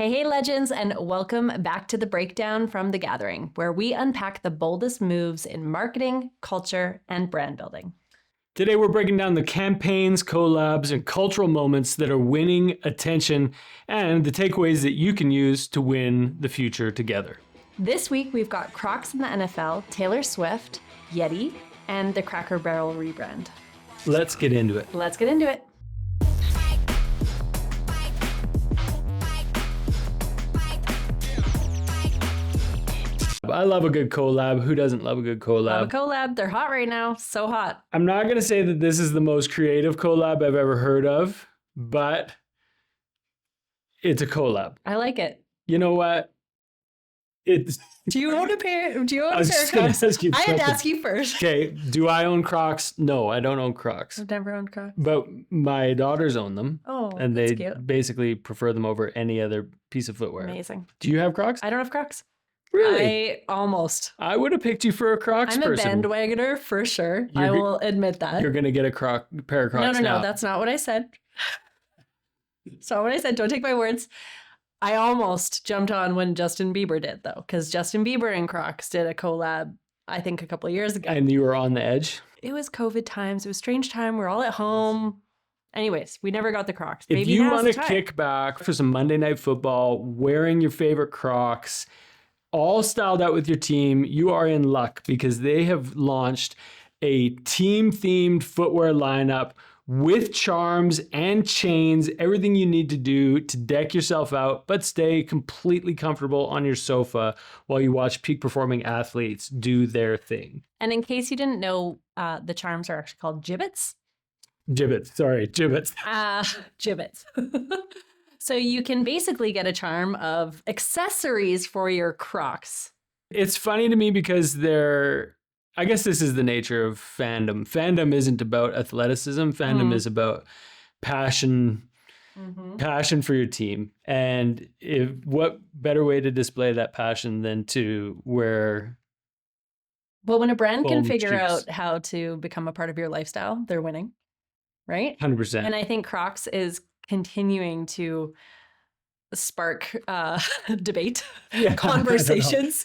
Hey, legends, and welcome back to The Breakdown from The Gathering, where we unpack the boldest moves in marketing, culture, and brand building. Today, we're breaking down the campaigns, collabs, and cultural moments that are winning attention and the takeaways that you can use to win the future together. This week, we've got Crocs in the NFL, Taylor Swift, YETI, and the Cracker Barrel rebrand. Let's get into it. Let's get into it. I love a good collab. Who doesn't love a good collab? Love a collab. They're hot right now. So hot. I'm not going to say that this is the most creative collab I've ever heard of, but it's a collab. I like it. You know what? It's. Do you own a pair? Do you own a pair of Crocs? I had to ask you first. Okay. Do I own Crocs? No, I don't own Crocs. I've never owned Crocs. But my daughters own them. Oh, and they cute. Basically prefer them over any other piece of footwear. Amazing. Do you have Crocs? I don't have Crocs. Really? I would have picked you for a Crocs person. I'm a bandwagoner for sure. I will admit that. You're going to get a pair of Crocs now. No, that's not what I said. That's not what I said. Don't take my words. I almost jumped on when Justin Bieber did, though, because Justin Bieber and Crocs did a collab, I think, a couple of years ago. And you were on the edge? It was COVID times. It was strange time. We're all at home. Anyways, we never got the Crocs. If you want to kick back for some Monday Night Football, wearing your favorite Crocs, all styled out with your team, you are in luck because they have launched a team-themed footwear lineup with charms and chains, everything you need to do to deck yourself out, but stay completely comfortable on your sofa while you watch peak-performing athletes do their thing. And in case you didn't know, the charms are actually called gibbets. Gibbets. Gibbets. So you can basically get a charm of accessories for your Crocs. It's funny to me because I guess this is the nature of fandom. Fandom isn't about athleticism. Fandom is about passion, passion for your team. And what better way to display that passion than to wear. Well, when a brand can figure out how to become a part of your lifestyle, they're winning, right? 100%. And I think Crocs is continuing to spark debate, conversations.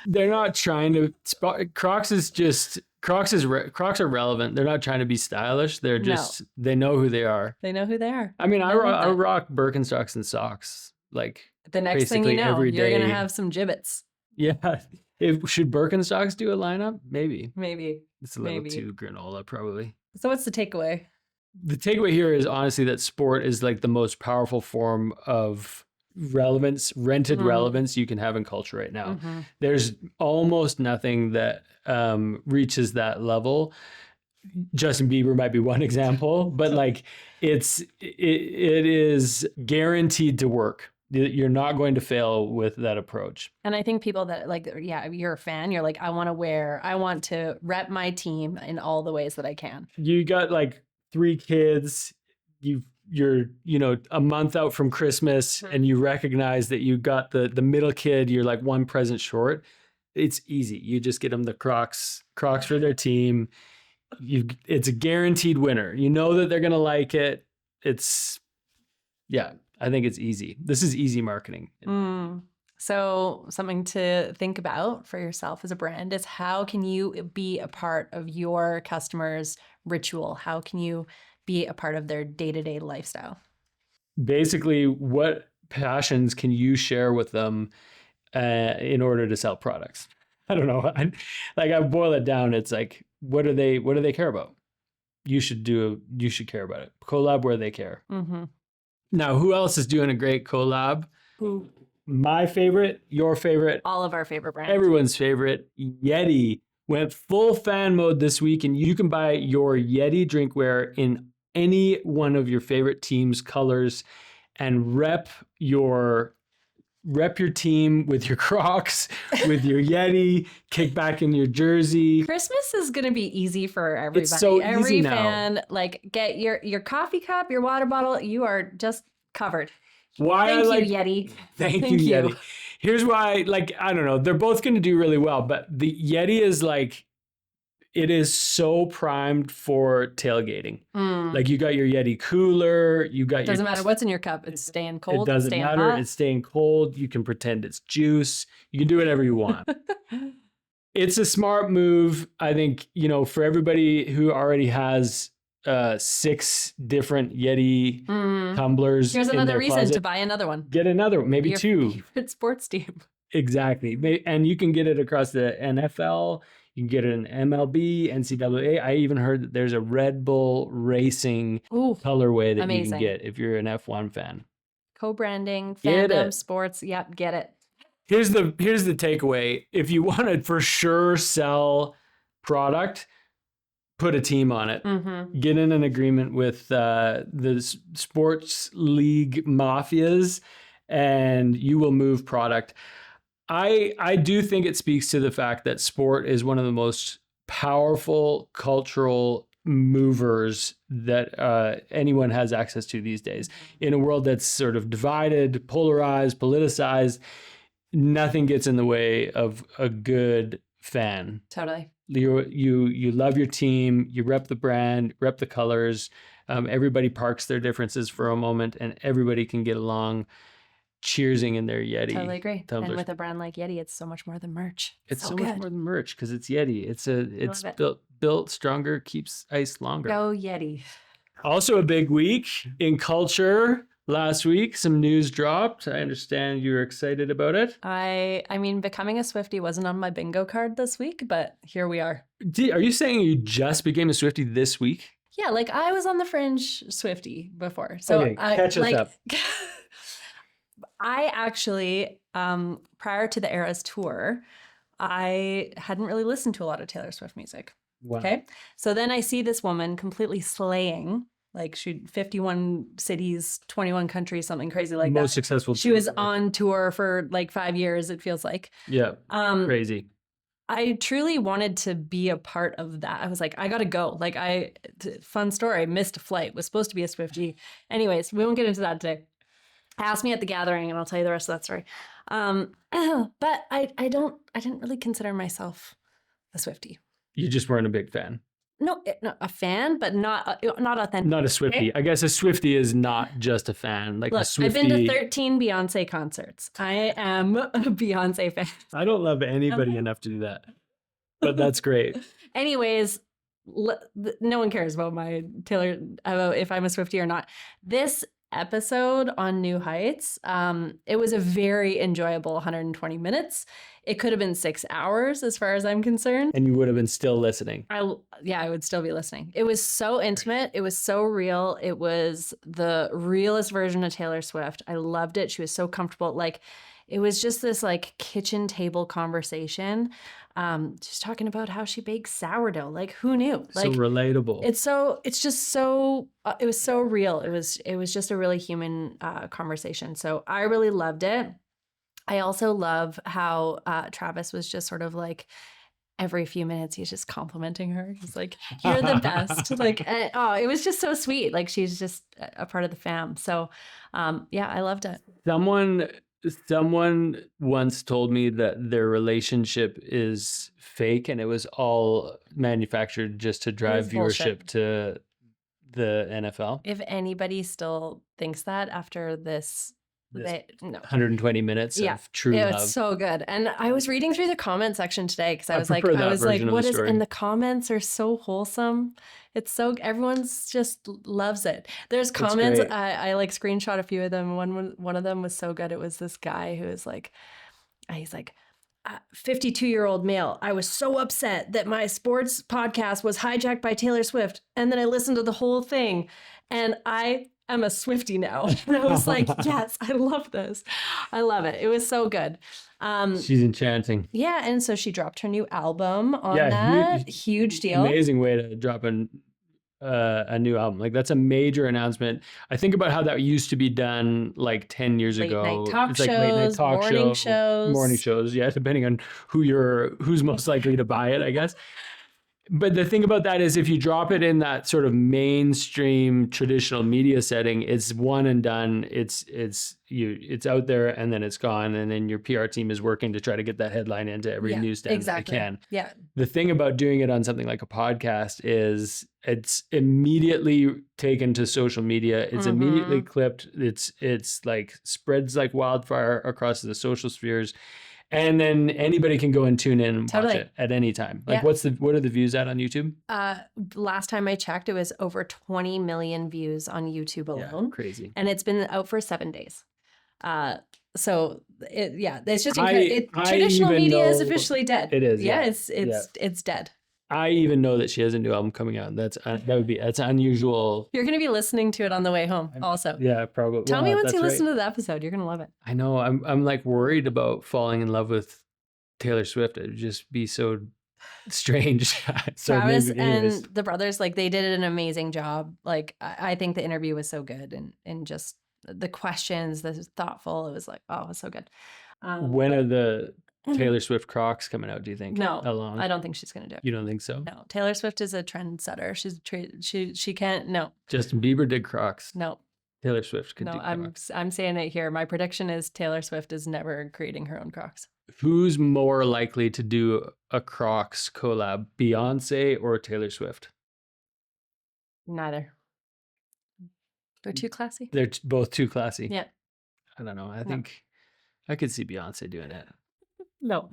They're not trying to. Crocs are relevant. They're not trying to be stylish. They're just They know who they are. They know who they are. I mean, I rock Birkenstocks and socks like the next thing you know, you're gonna have some gibbets. Yeah. Should Birkenstocks do a lineup? Maybe. It's a little too granola, probably. So what's the takeaway? The takeaway here is honestly that sport is like the most powerful form of relevance, rented relevance you can have in culture right now. There's almost nothing that reaches that level. Justin Bieber might be one example, but like it is guaranteed to work. You're not going to fail with that approach. And I think people that you're a fan, you're like, I want to rep my team in all the ways that I can. You got like 3 kids, you're a month out from Christmas and you recognize that you got the middle kid, you're like one present short. It's easy. You just get them the Crocs for their team. It's a guaranteed winner. You know that they're going to like it. I think it's easy. This is easy marketing. So something to think about for yourself as a brand is how can you be a part of your customers' ritual? How can you be a part of their day-to-day lifestyle? Basically, what passions can you share with them in order to sell products? I don't know. I boil it down. It's like, what do they care about? You should care about it. Collab where they care. Now, who else is doing a great collab? Who? My favorite, your favorite. All of our favorite brands. Everyone's favorite. YETI went full fan mode this week, and you can buy your YETI drinkware in any one of your favorite team's colors and rep your team with your Crocs, with your YETI, kick back in your jersey. Christmas is going to be easy for everybody. It's so Every easy fan, now. like, get your coffee cup, your water bottle. You are just covered. Thank you, YETI. Thank you, YETI. Here's why, I don't know. They're both going to do really well, but the YETI is like, it is so primed for tailgating. Mm. Like, you got your Yeti cooler, you got Doesn't matter what's in your cup. It's staying cold. It doesn't staying matter. hot. It's staying cold. You can pretend it's juice. You can do whatever you want. It's a smart move. I think, for everybody who already has 6 different Yeti tumblers. Here's in another their reason closet, to buy another one. get another, maybe Your 2. favorite sports team. Exactly. And you can get it across the NFL. You can get it in MLB, NCAA. I even heard that there's a Red Bull Racing colorway that you can get if you're an F1 fan. Co-branding, Get fandom, it. sports. Yep, get it. Here's the takeaway. If you want to for sure sell product, put a team on it. Mm-hmm. Get in an agreement with the sports league mafias, and you will move product. I do think it speaks to the fact that sport is one of the most powerful cultural movers that anyone has access to these days. In a world that's sort of divided, polarized, politicized, nothing gets in the way of a good fan. Totally. You love your team, you rep the brand, rep the colors. Everybody parks their differences for a moment, and everybody can get along cheersing in their Yeti. Totally agree. tumblers. And with a brand like Yeti, it's so much more than merch. It's so good. much more than merch because it's Yeti. It's it. built stronger, keeps ice longer. Go Yeti. Also a big week in culture. Last week, some news dropped. I understand you're excited about it. I mean, becoming a Swiftie wasn't on my bingo card this week, but here we are. Are you saying you just became a Swiftie this week? Yeah, like I was on the fringe Swiftie before. So okay, catch us up. I actually, prior to the Eras tour, I hadn't really listened to a lot of Taylor Swift music. Wow. Okay. So then I see this woman completely slaying, like she 51 cities, 21 countries, something crazy like that. Most successful. She was on tour for like 5 years, it feels like. Yeah. Crazy. I truly wanted to be a part of that. I was like, I gotta go. Like fun story, missed a flight, was supposed to be a Swiftie. Anyways, we won't get into that today. Ask me at the gathering and I'll tell you the rest of that story. But I didn't really consider myself a Swiftie. You just weren't a big fan. No, a fan, but not authentic. Not a Swiftie. Okay. I guess a Swiftie is not just a fan. Like Look, a Swiftie. I've been to 13 Beyonce concerts. I am a Beyonce fan. I don't love anybody enough to do that, but that's great. Anyways, no one cares about my Taylor, about if I'm a Swiftie or not. This episode on New Heights, it was a very enjoyable 120 minutes. It could have been 6 hours as far as I'm concerned. And you would have been still listening. I would still be listening. It was so intimate. It was so real. It was the realest version of Taylor Swift. I loved it. She was so comfortable. Like, it was just this like kitchen table conversation. Just talking about how she bakes sourdough. Like, who knew? Like, so relatable. It was so real. It was just a really human conversation. So I really loved it. I also love how Travis was just sort of like every few minutes he's just complimenting her. He's like, "You're the best." Like, it was just so sweet. Like, she's just a part of the fam. So, yeah, I loved it. Someone once told me that their relationship is fake and it was all manufactured just to drive viewership to the NFL. If anybody still thinks that after this no. 120 minutes of true love. It's so good. And I was reading through the comment section today because I was like, what is, and the comments are so wholesome. It's so, everyone's just loves it. There's comments, I like screenshot a few of them. One of them was so good. It was this guy who was like, he's like, 52-year-old male. I was so upset that my sports podcast was hijacked by Taylor Swift. And then I listened to the whole thing and I'm a Swiftie now. And I was like, yes, I love this. I love it. It was so good. She's enchanting. Yeah. And so she dropped her new album on that. Huge deal. Amazing way to drop a new album. Like, that's a major announcement. I think about how that used to be done like 10 years ago. Late night talk shows, late night talk morning shows. Yeah, depending on who's most likely to buy it, I guess. But the thing about that is if you drop it in that sort of mainstream traditional media setting, it's one and done. It's out there and then it's gone. And then your PR team is working to try to get that headline into every newsstand exactly. that they can. Yeah. The thing about doing it on something like a podcast is it's immediately taken to social media. It's immediately clipped. It's like spreads like wildfire across the social spheres. And then anybody can go and tune in and watch it at any time. Like what are the views at on YouTube? Last time I checked, it was over 20 million views on YouTube alone. Yeah, crazy. And it's been out for 7 days. So it's just incredible. Traditional media is officially dead. It is. Yeah, it's dead. I even know that she has a new album coming out. That's unusual. You're going to be listening to it on the way home also. Yeah, probably. Tell me once you listen to the episode, you're going to love it. I know. I'm like worried about falling in love with Taylor Swift. It would just be so strange. So Travis and the brothers, like they did an amazing job. Like I think the interview was so good and just the questions, the thoughtful, it was like, oh, it was so good. When are the Taylor Swift Crocs coming out, do you think? No, along? I don't think she's going to do it. You don't think so? No, Taylor Swift is a trendsetter. She can't. No. Justin Bieber did Crocs. No. Taylor Swift could do Crocs. I'm saying it here. My prediction is Taylor Swift is never creating her own Crocs. Who's more likely to do a Crocs collab, Beyonce or Taylor Swift? Neither. They're too classy. They're both too classy. Yeah. I don't know. I think I could see Beyonce doing it. No,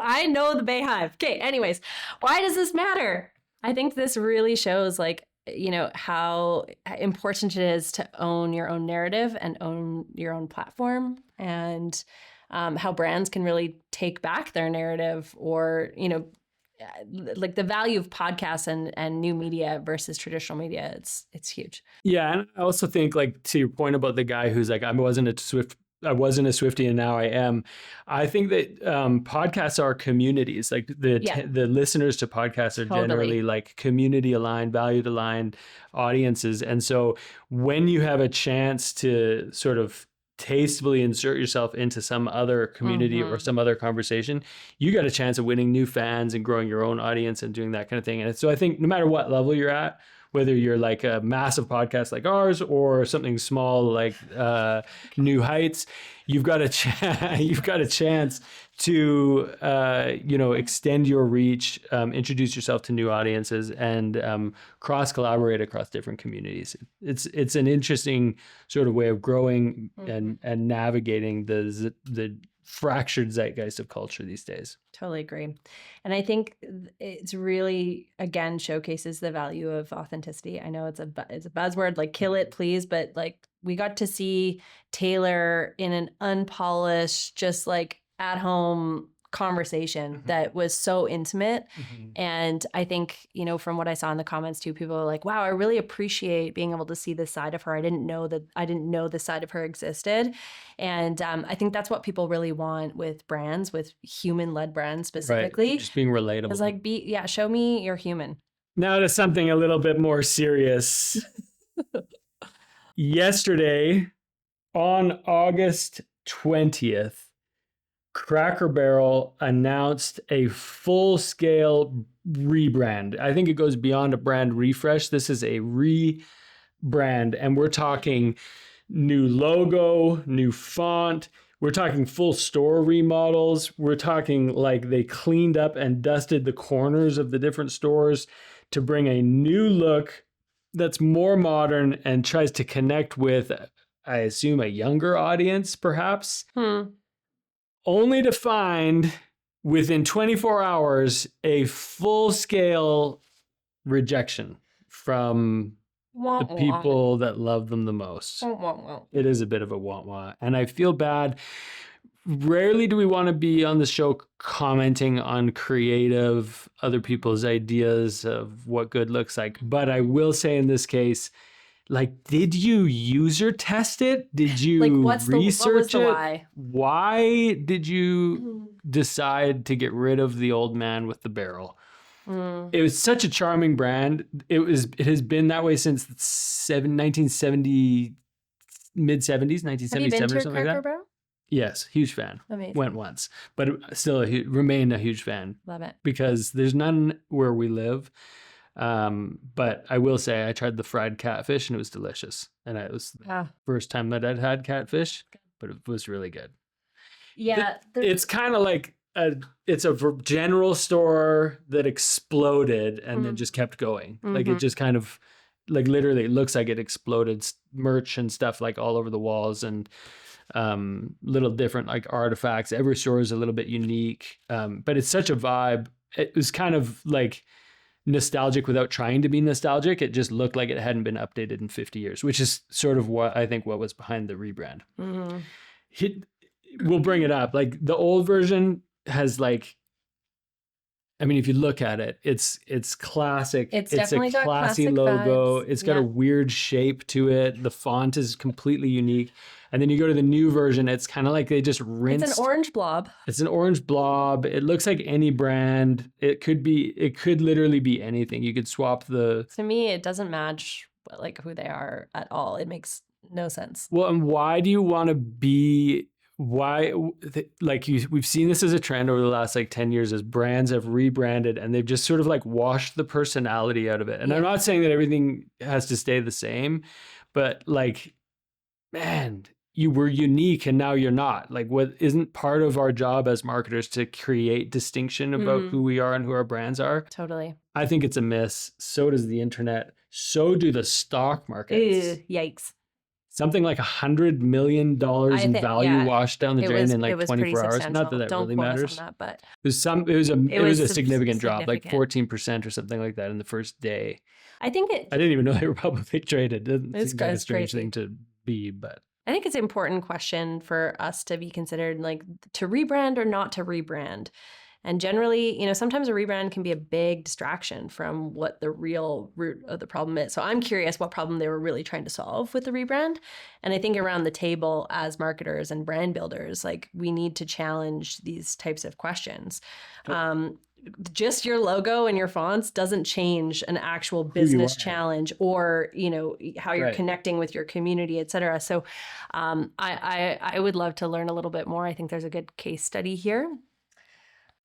I know the Bayhive. Okay, anyways, why does this matter? I think this really shows like, you know, how important it is to own your own narrative and own your own platform, and how brands can really take back their narrative, or, you know, like the value of podcasts and new media versus traditional media. It's huge. Yeah. And I also think, like, to your point about the guy who's like, I wasn't a Swiftie and now I am. I think that podcasts are communities. Like the listeners to podcasts are generally like community aligned, valued aligned audiences. And so when you have a chance to sort of tastefully insert yourself into some other community or some other conversation, you got a chance of winning new fans and growing your own audience and doing that kind of thing. And so I think no matter what level you're at, whether you're like a massive podcast like ours or something small like New Heights, you've got a chance to extend your reach, introduce yourself to new audiences, and cross collaborate across different communities. It's an interesting sort of way of growing and navigating the fractured zeitgeist of culture these days. Totally agree. And I think it's really, again, showcases the value of authenticity. I know it's a buzzword, like kill it, please. But like we got to see Taylor in an unpolished, just like at home conversation that was so intimate. And I think, you know, from what I saw in the comments too, people are like, wow, I really appreciate being able to see this side of her. I didn't know this side of her existed. And I think that's what people really want with brands, with human-led brands specifically. Right. Just being relatable. It's like, show me you're human. Now to something a little bit more serious. Yesterday, on August 20th, Cracker Barrel announced a full-scale rebrand. I think it goes beyond a brand refresh. This is a rebrand, and we're talking new logo, new font. We're talking full store remodels. We're talking like they cleaned up and dusted the corners of the different stores to bring a new look that's more modern and tries to connect with, I assume, a younger audience, perhaps. Only to find within 24 hours a full-scale rejection from the people that love them the most. It is a bit of a wah-wah. And I feel bad. Rarely do we want to be on the show commenting on creative, other people's ideas of what good looks like. But I will say in this case, like, did you user test it? Did you research it? Why? Why did you decide to get rid of the old man with the barrel? It was such a charming brand. It has been that way since 1970, mid 70s, 1977 or something like that. Barrel? Yes, huge fan. Amazing. Went once, but still remain a huge fan. Love it. Because there's none where we live. But I will say I tried the fried catfish and it was delicious. And it was the first time that I'd had catfish, but it was really good. Yeah. It's kind of like it's a general store that exploded and then just kept going. Like it just kind of like literally it looks like it exploded, merch and stuff like all over the walls and little different like artifacts. Every store is a little bit unique, but it's such a vibe. It was kind of like nostalgic without trying to be nostalgic. It just looked like it hadn't been updated in 50 years, which is sort of what I think what was behind the rebrand. We'll bring it up. Like the old version has like, I mean, if you look at it, it's classic. It's a definitely got classy classic logo. vibes. It's got a weird shape to it. The font is completely unique. And then you go to the new version, it's kind of like they just rinsed. It's an orange blob. It's an orange blob. It looks like any brand. It could literally be anything. You could swap the... To me, it doesn't match like who they are at all. It makes no sense. Well, and why do you want to be... we've seen this as a trend over the last like 10 years as brands have rebranded and they've just sort of like washed the personality out of it. And I'm not saying that everything has to stay the same, but like, man, you were unique and now you're not. Like, what isn't part of our job as marketers to create distinction about who we are and who our brands are? Totally. I think it's a miss. So does the internet. So do the stock markets. Ew, yikes. Something like $100 million in value washed down the drain in like 24 hours. Not that Don't really quote us matters. on that, but it was a significant drop, like 14% or something like that in the first day. I didn't even know they were publicly traded. It's kind of a strange crazy thing to be, but I think it's an important question for us to be considered, like to rebrand or not to rebrand. And generally, you know, sometimes a rebrand can be a big distraction from what the real root of the problem is. So I'm curious what problem they were really trying to solve with the rebrand. And I think around the table as marketers and brand builders, like we need to challenge these types of questions. Just your logo and your fonts doesn't change an actual business challenge or, you know, how you're connecting with your community, et cetera. So I would love to learn a little bit more. I think there's a good case study here.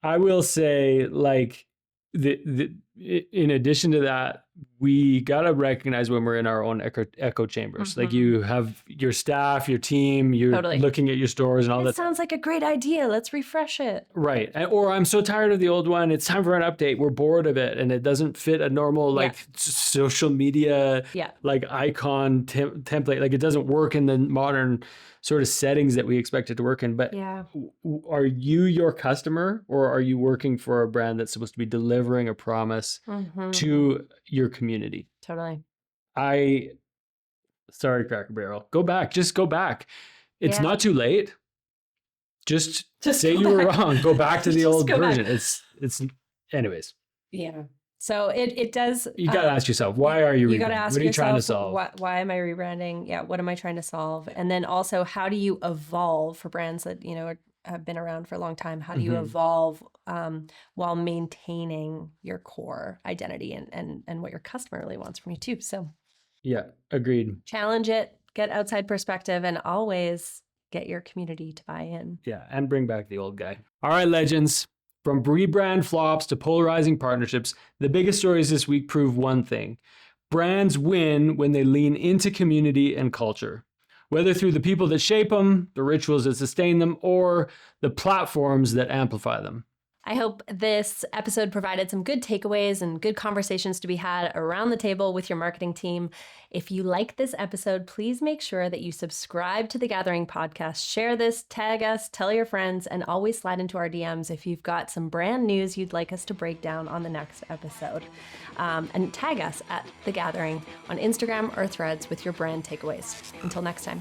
I will say, like, in addition to that, we got to recognize when we're in our own echo chambers. Like you have your staff, your team, you're looking at your stores and all that. Sounds like a great idea. Let's refresh it. Right. Or I'm so tired of the old one. It's time for an update. We're bored of it. And it doesn't fit a normal social media like icon template. Like it doesn't work in the modern sort of settings that we expect it to work in. But are you your customer or are you working for a brand that's supposed to be delivering a promise to your community? Totally. Sorry, Cracker Barrel. Go back. Just go back. It's not too late. Just say you were wrong. Go back to the old version. It's anyways. Yeah. So it does. You got to ask yourself, why are you? You got to ask yourself, what are you trying to solve? Why am I rebranding? Yeah. What am I trying to solve? And then also, how do you evolve for brands that, you know, have been around for a long time? How do you evolve while maintaining your core identity and what your customer really wants from you too? So yeah, agreed. Challenge it, get outside perspective, and always get your community to buy in. Yeah, and bring back the old guy. All right, legends. From rebrand flops to polarizing partnerships, the biggest stories this week prove one thing. Brands win when they lean into community and culture. Whether through the people that shape them, the rituals that sustain them, or the platforms that amplify them. I hope this episode provided some good takeaways and good conversations to be had around the table with your marketing team. If you like this episode, please make sure that you subscribe to the Gathering podcast, share this, tag us, tell your friends, and always slide into our DMs if you've got some brand news you'd like us to break down on the next episode. And tag us at The Gathering on Instagram or Threads with your brand takeaways. Until next time.